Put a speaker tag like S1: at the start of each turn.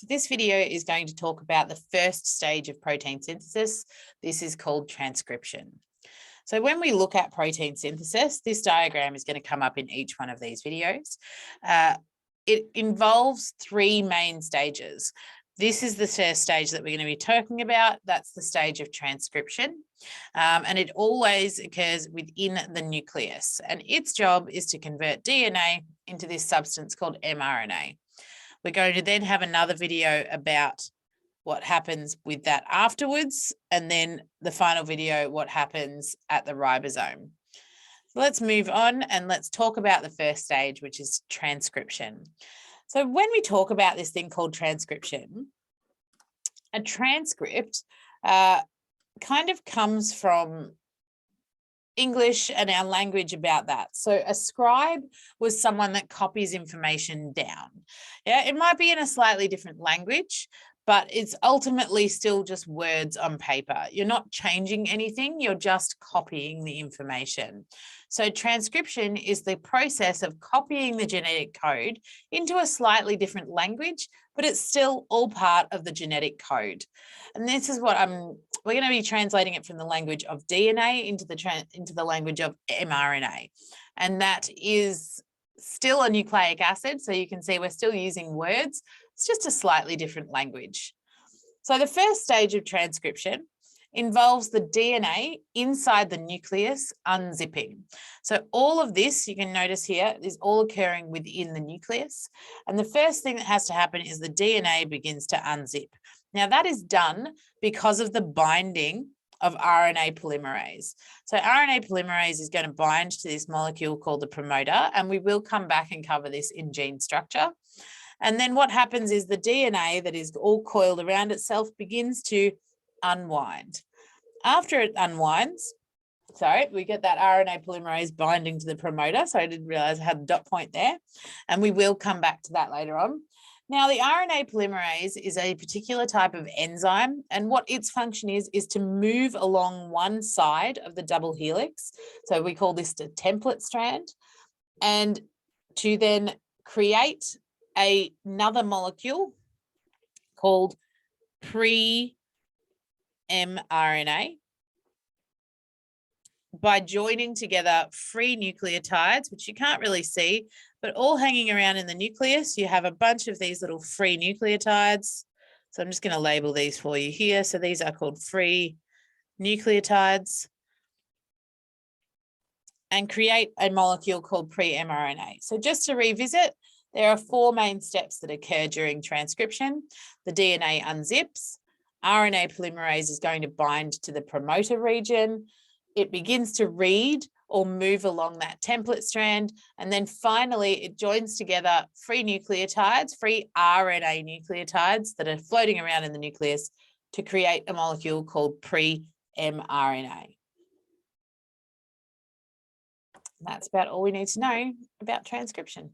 S1: This video is going to talk about the first stage of protein synthesis. This is called transcription. So when we look at protein synthesis, this diagram is going to come up in each one of these videos. It involves three main stages. This is the first stage that we're going to be talking about. That's the stage of transcription. And it always occurs within the nucleus. And its job is to convert DNA into this substance called mRNA. We're going to then have another video about what happens with that afterwards. And then the final video, what happens at the ribosome. So let's move on and let's talk about the first stage, which is transcription. So when we talk about this thing called transcription, a transcript kind of comes from English and our language about that. So a scribe was someone that copies information down. Yeah, it might be in a slightly different language, but it's ultimately still just words on paper. You're not changing anything, you're just copying the information. So transcription is the process of copying the genetic code into a slightly different language, but it's still all part of the genetic code. And this is what we're going to be translating it from the language of DNA into the language of mRNA. And that is still a nucleic acid. So you can see we're still using words. It's just a slightly different language. So the first stage of transcription involves the DNA inside the nucleus unzipping. So all of this, you can notice here, is all occurring within the nucleus. And the first thing that has to happen is the DNA begins to unzip. Now that is done because of the binding of RNA polymerase. So RNA polymerase is going to bind to this molecule called the promoter, and we will come back and cover this in gene structure. And then what happens is the DNA that is all coiled around itself begins to unwind. After it unwinds, we get that RNA polymerase binding to the promoter. So I didn't realize I had a dot point there, and we will come back to that later on. Now, the RNA polymerase is a particular type of enzyme, and what its function is to move along one side of the double helix. So we call this the template strand, and to then create another molecule called pre-mRNA by joining together free nucleotides, which you can't really see, but all hanging around in the nucleus. You have a bunch of these little free nucleotides. So I'm just going to label these for you here. So these are called free nucleotides, and create a molecule called pre-mRNA. So just to revisit, there are four main steps that occur during transcription. The DNA unzips, RNA polymerase is going to bind to the promoter region. It begins to read or move along that template strand. And then finally, it joins together free nucleotides, free RNA nucleotides that are floating around in the nucleus to create a molecule called pre-mRNA. That's about all we need to know about transcription.